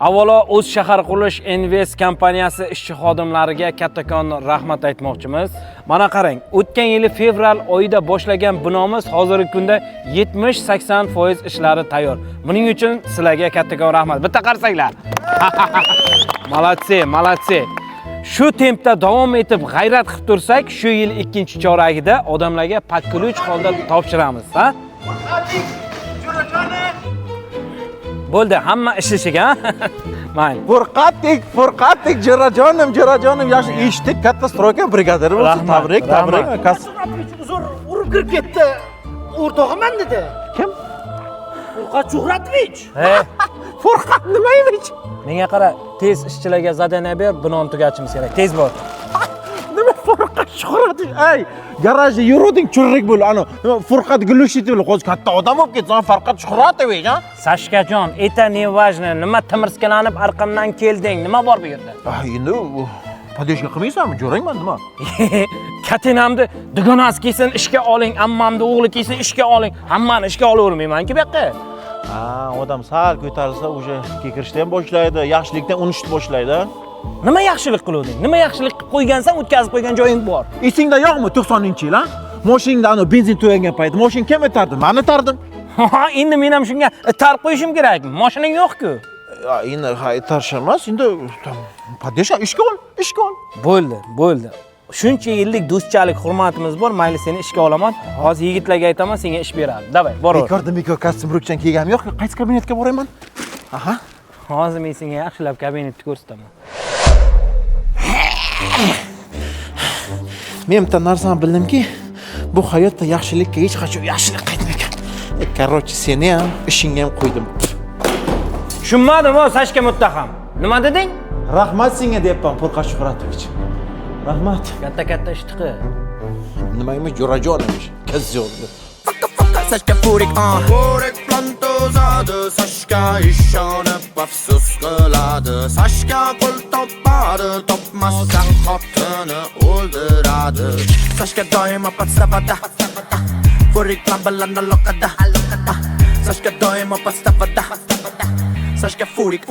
Avvalo o'z shahar qurilish Invest kompaniyasi ishchi xodimlariga kattakon rahmat aytmoqchimiz. Mana qarang, o'tgan yili fevral oyida boshlagan binomiz hozirgi kunda 70-80% ishlari tayyor. Buning uchun sizlarga kattakon rahmat. Bitta qarsanglar. Malatsi. Shu tempda davom etib g'ayrat qilib tursak, shu yil 2-chorakida odamlarga pakuluch holda topshiramiz, ha? Bo'ldi, hamma ishlashiga. Mayli. Furqatdek, Jo'rajonim, yaxshi eshitdik, katta stroyka brigadiri bo'lsin. Tabrik. Uzr, urib kirib ketdi. O'rtog'iman dedi. Kim? Furqat Shuhratovich. Furqat nimaymiş? Menga qara, tez ishchilarga zadaniya ber, binoni tugatishimiz kerak. Tez bor. Nima Furqat Shuhratovich? Ey, garajda yuruvding churrik bo'l. Ana, Furqat Gulishitov hozir katta odam bo'lib ketsan, Furqat Shuhratovich, ha? Sashkajon, это не важно. Nima timirskilanib arqamdan kelding? Nima bor bu yerda? Endi podeshka qilmaysanmi? Jo'rangman nima? Katinamni dugonasi kelsin ishga oling, ammamni o'g'li kelsin ishga oling. Hammani ishga olavermayman-ku bu yoqqa. Odam sal ko'tarilsa, o'sha kekirishdan ham boshlaydi, yaxshilikdan unishni boshlaydi. Nima yaxshilik qiluvding? Nima yaxshilik qilib qo'ygansan, o'tkazib qo'ygan joying bor. Esingda yo'qmi 90-yil, ha? Mashinangda ana benzin to'ygan payt mashin kim etardi? Men etardim. Ha, endi men ham shunga tarib qo'yishim kerakmi? Mashinang yo'q-ku. Endi etarsh emas, endi podeshka ishga ol. Bo'ldi. Shuncha yillik do'stchalik, hurmatimiz bor. Mayli, seni ishga olaman. Hozir yigitlarga aytaman, senga ish beradi. Davay, boraver. Bekor kostyum rukchan kiyganim yo'q. Qaysi kabinetga boraman? Aha. Hozir men senga yaxshilab kabinetni ko'rsataman. Men bitta narsani bildimki, bu hayotda yaxshilikka hech qachon yaxshilik qaytmagan. Короче, seni ham, ishingga ham qo'ydim. Tushunmadim, Sashka muttaham. Nima deding? Rahmat senga deyapman, Furqat Shuhratovich. Rahmat. Katta ishtiqi. Nimaymi Jo'rajonovich? Kazzoldi. Sashka Furik plantozadi, Sashka ishonib afsus qiladi. Sashka pul topadi, topmasa xotini o'ldiradi. Sashka doimo pastavada, Furik bilan bilan aloqada. Sashka doimo pastavada, Sashka Furik.